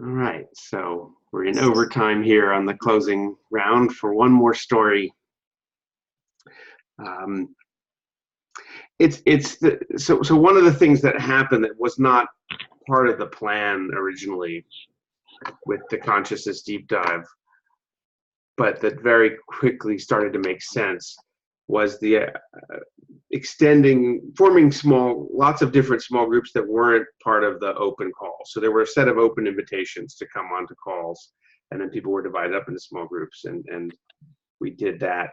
All right, so we're in overtime here on the closing round for one more story. Um, so one of the things that happened that was not part of the plan originally with the consciousness deep dive, but that very quickly started to make sense, was the forming lots of different small groups that weren't part of the open call. So there were a set of open invitations to come onto calls, and then people were divided up into small groups, and we did that.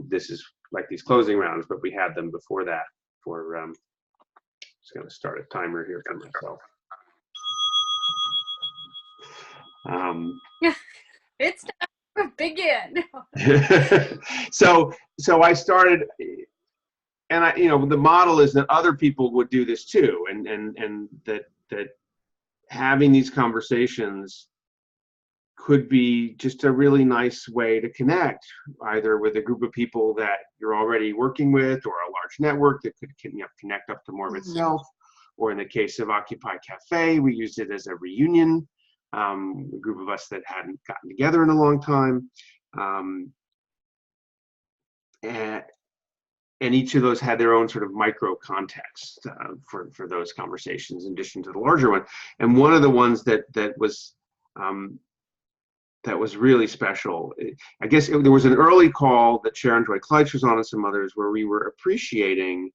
This is like these closing rounds, but we had them before that. Just going to start a timer here for myself. Yeah, it's time to begin. So I started, and the model is that other people would do this too, and that having these conversations could be just a really nice way to connect, either with a group of people that you're already working with, or a large network that could connect up to more of itself. Or in the case of Occupy Cafe, we used it as a reunion, a group of us that hadn't gotten together in a long time. And each of those had their own sort of micro context for those conversations, in addition to the larger one. And one of the ones that was really special, I guess there was an early call that Sharon Joy Kleitz was on, and some others, where we were appreciating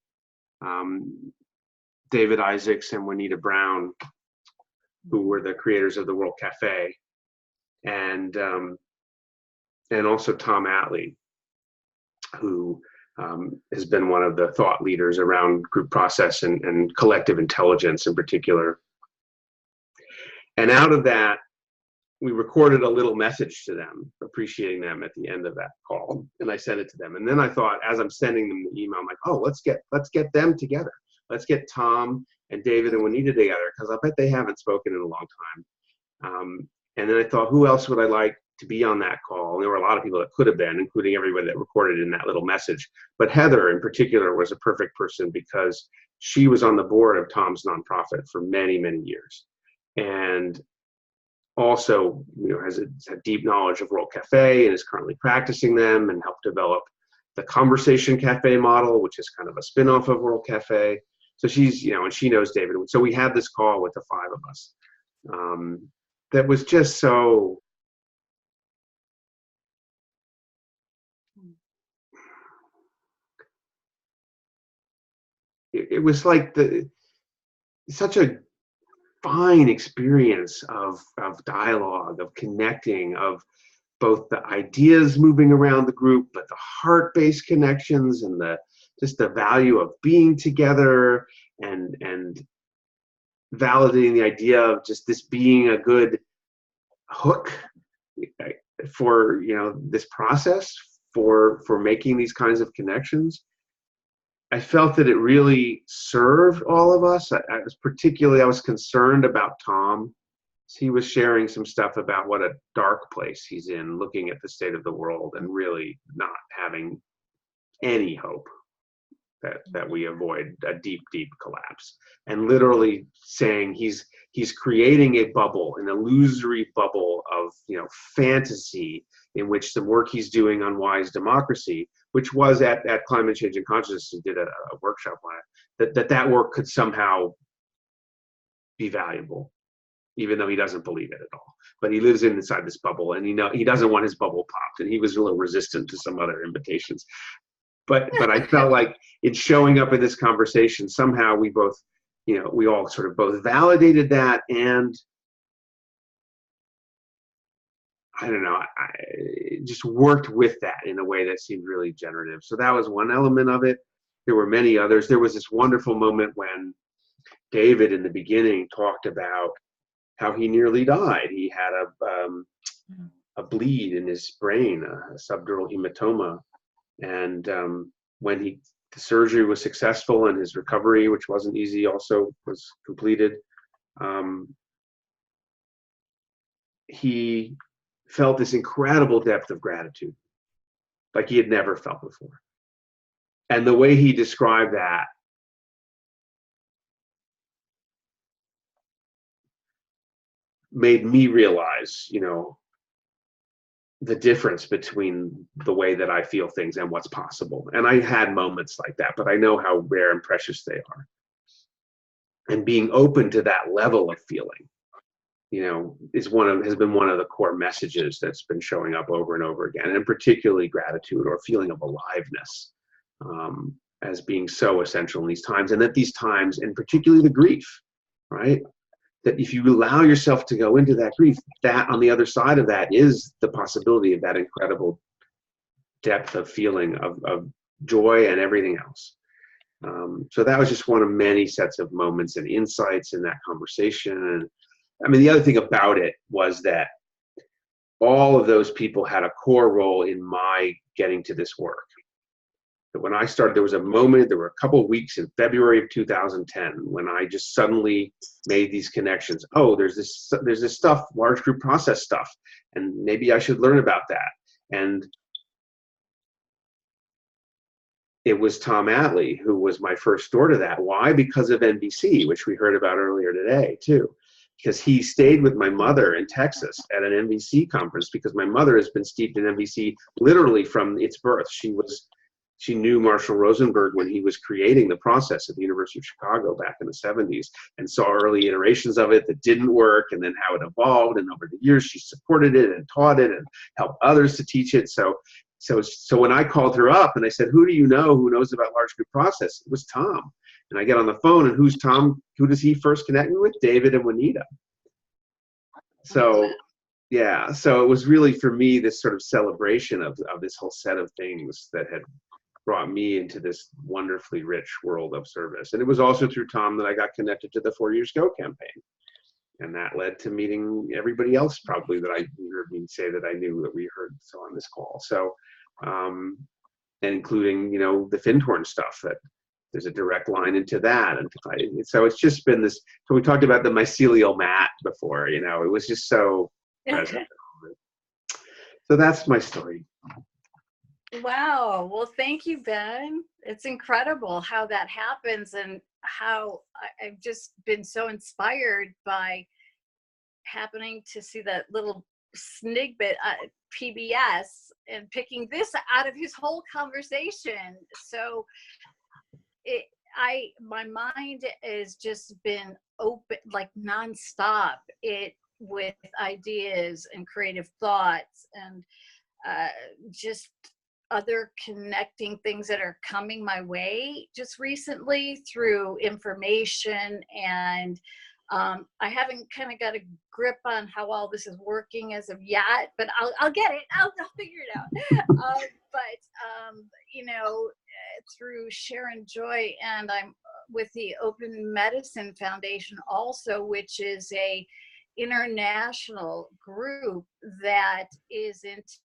David Isaacs and Juanita Brown, who were the creators of the World Cafe, and also Tom Atlee, who has been one of the thought leaders around group process and collective intelligence in particular. And out of that, we recorded a little message to them, appreciating them at the end of that call, and I sent it to them. And then I thought, as I'm sending them the email, I'm like, oh, let's get them together. Let's get Tom and David and Juanita together, because I bet they haven't spoken in a long time. And then I thought, who else would I like to be on that call? And there were a lot of people that could have been, including everybody that recorded in that little message. But Heather, in particular, was a perfect person, because she was on the board of Tom's nonprofit for many, many years, and also has a deep knowledge of World Cafe and is currently practicing them, and helped develop the Conversation Cafe model, which is kind of a spin-off of World Cafe. So she's, and she knows David. So we had this call with the five of us. That was just so, it was like such a fine experience of dialogue, of connecting, of both the ideas moving around the group, but the heart-based connections, and just the value of being together, and validating the idea of just this being a good hook for this process for making these kinds of connections. I felt that it really served all of us. I was concerned about Tom. He was sharing some stuff about what a dark place he's in, looking at the state of the world and really not having any hope that we avoid a deep, deep collapse. And literally saying he's creating a bubble, an illusory bubble of fantasy, in which the work he's doing on Wise Democracy, which was at Climate Change and Consciousness, he did a workshop on it, that work could somehow be valuable, even though he doesn't believe it at all. But he lives inside this bubble, and he doesn't want his bubble popped, and he was a little resistant to some other invitations. But I felt like in showing up in this conversation, somehow we both, we all sort of both validated that, and I don't know, I just worked with that in a way that seemed really generative. So that was one element of it. There were many others. There was this wonderful moment when David, in the beginning, talked about how he nearly died. He had a bleed in his brain, a subdural hematoma. And when the surgery was successful, and his recovery, which wasn't easy, also was completed, he felt this incredible depth of gratitude, like he had never felt before. And the way he described that, made me realize, the difference between the way that I feel things and what's possible. And I had moments like that, but I know how rare and precious they are. And being open to that level of feeling, has been one of the core messages that's been showing up over and over again, and particularly gratitude or feeling of aliveness, as being so essential in these times. And that these times, and particularly the grief, right? That if you allow yourself to go into that grief, that on the other side of that is the possibility of that incredible depth of feeling of joy and everything else. So that was just one of many sets of moments and insights in that conversation. And I mean, the other thing about it was that all of those people had a core role in my getting to this work. But when I started, there was a moment, there were a couple of weeks in February of 2010 when I just suddenly made these connections. Oh, there's this stuff, large group process stuff, and maybe I should learn about that. And it was Tom Atlee who was my first door to that. Why? Because of NBC, which we heard about earlier today too. Because he stayed with my mother in Texas at an NBC conference, because my mother has been steeped in NBC literally from its birth. She knew Marshall Rosenberg when he was creating the process at the University of Chicago back in the 70s, and saw early iterations of it that didn't work, and then how it evolved. And over the years, she supported it and taught it and helped others to teach it. So when I called her up and I said, who do you know who knows about large group process? It was Tom. And I get on the phone, and who's Tom? Who does he first connect me with? David and Juanita. So yeah, so it was really for me this sort of celebration of this whole set of things that had brought me into this wonderfully rich world of service. And it was also through Tom that I got connected to the 4 Years Go campaign. And that led to meeting everybody else probably that you heard me say that I knew that we heard so on this call. So, and including, the Fintorn stuff, that there's a direct line into that. And so it's just been this, so we talked about the mycelial mat before, it was just so present. So that's my story. Wow. Well, thank you, Ben. It's incredible how that happens, and how I've just been so inspired by happening to see that little snippet at PBS and picking this out of his whole conversation. So my mind has just been open, like nonstop, with ideas and creative thoughts, and just other connecting things that are coming my way just recently through information. And I haven't kind of got a grip on how all this is working as of yet, but I'll get it. I'll figure it out. Through Sharon Joy, and I'm with the Open Medicine Foundation also, which is a international group that is into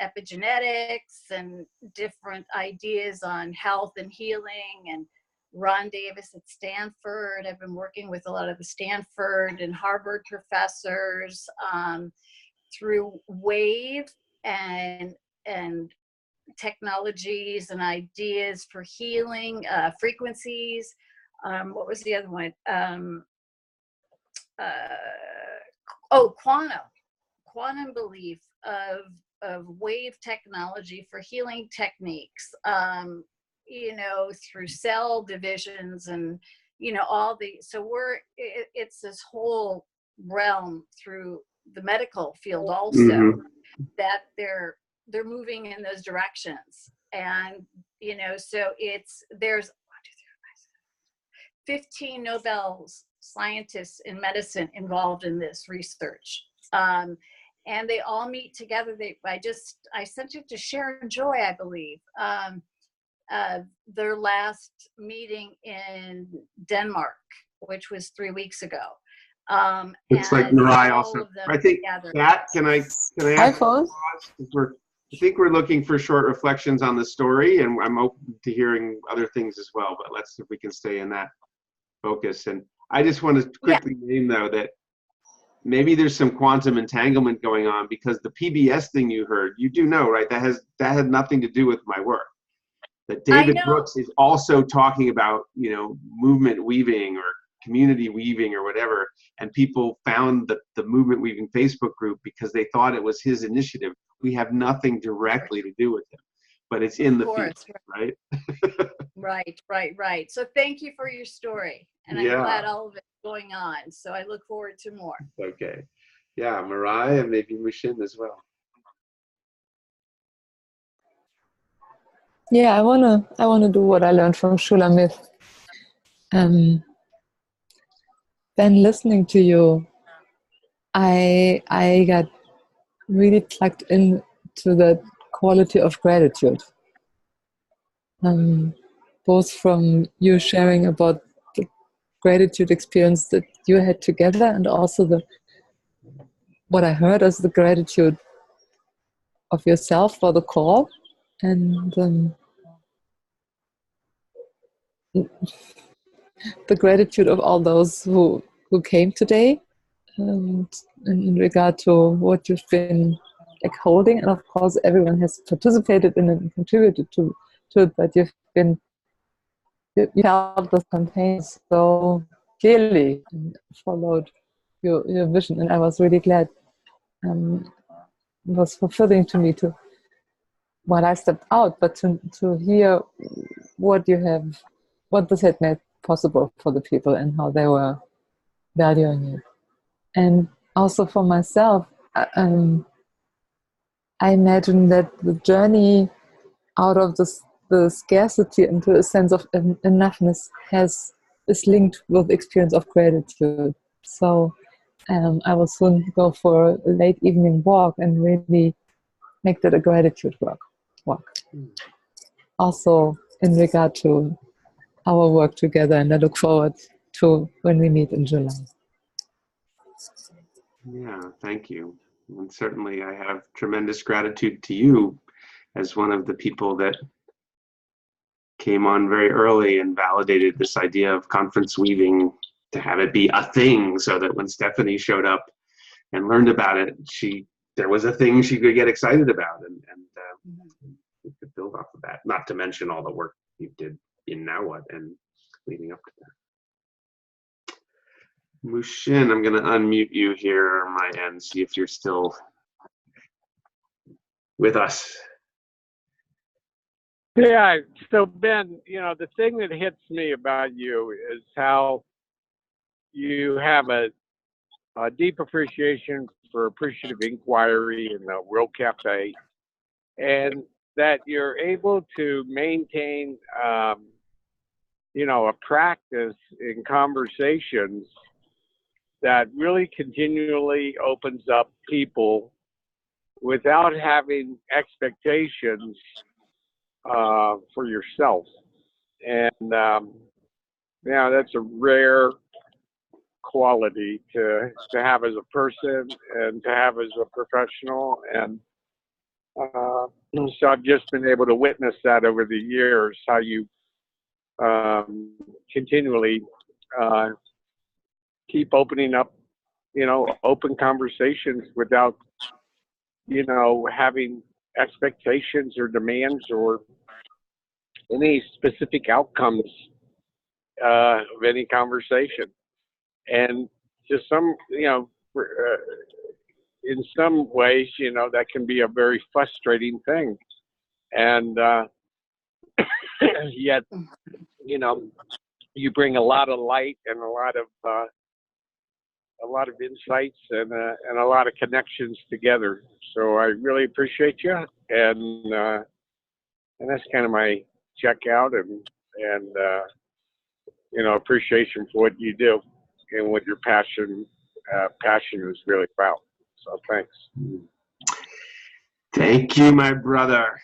epigenetics and different ideas on health and healing. And Ron Davis at Stanford, I've been working with a lot of the Stanford and Harvard professors through WAVE and technologies and ideas for healing, frequencies. What was the other one? Quantum belief of wave technology for healing techniques, through cell divisions and, all the, so it's this whole realm through the medical field also, that they're moving in those directions. And, so there's 15 Nobel scientists in medicine involved in this research. And they all meet together. I sent it to Sharon Joy, I believe, their last meeting in Denmark, which was 3 weeks ago. It's like Narai also. I think that, can I ask? I think we're looking for short reflections on the story, and I'm open to hearing other things as well, but let's see if we can stay in that focus. And I just want to quickly name, though, that maybe there's some quantum entanglement going on, because the PBS thing you heard, you do know, right? That had nothing to do with my work. That David Brooks is also talking about, movement weaving or community weaving or whatever, and people found the movement weaving Facebook group because they thought it was his initiative. We have nothing directly to do with him, but it's in the feed, right? Right. So thank you for your story, and I'm glad all of it's going on. So I look forward to more. Okay. Yeah, Mariah, and maybe Mushin as well. Yeah, I wanna do what I learned from Shulamith. Then listening to you, I got really plugged into the quality of gratitude. Both from you sharing about the gratitude experience that you had together, and also what I heard as the gratitude of yourself for the call, and the gratitude of all those who came today, and in regard to what you've been like holding, and of course everyone has participated in it and contributed to it, but you felt the containers so clearly and followed your vision, and I was really glad. It was fulfilling to me to, while I stepped out, but to hear what this had made possible for the people and how they were valuing it. And also for myself, I imagine that the journey out of the scarcity into a sense of enoughness is linked with experience of gratitude. So I will soon go for a late evening walk and really make that a gratitude walk. Also in regard to our work together, and I look forward to when we meet in July. Yeah, thank you. And certainly I have tremendous gratitude to you as one of the people that came on very early and validated this idea of conference weaving, to have it be a thing, so that when Stephanie showed up and learned about it, there was a thing she could get excited about, and we could build off of that, not to mention all the work you did in Now What and leading up to that. Mushin, I'm going to unmute you here on my end, see if you're still with us. Yeah, so Ben, the thing that hits me about you is how you have a deep appreciation for appreciative inquiry in the World Cafe, and that you're able to maintain, a practice in conversations that really continually opens up people without having expectations for yourself. And that's a rare quality to have as a person and to have as a professional. And so I've just been able to witness that over the years, how you continually keep opening up, open conversations without, having expectations or demands or any specific outcomes of any conversation. And just in some ways, that can be a very frustrating thing. And yet, you bring a lot of light and a lot of insights and a lot of connections together. So I really appreciate you, and that's kind of my check out and appreciation for what you do and what your passion is really about. So thanks. Thank you, my brother.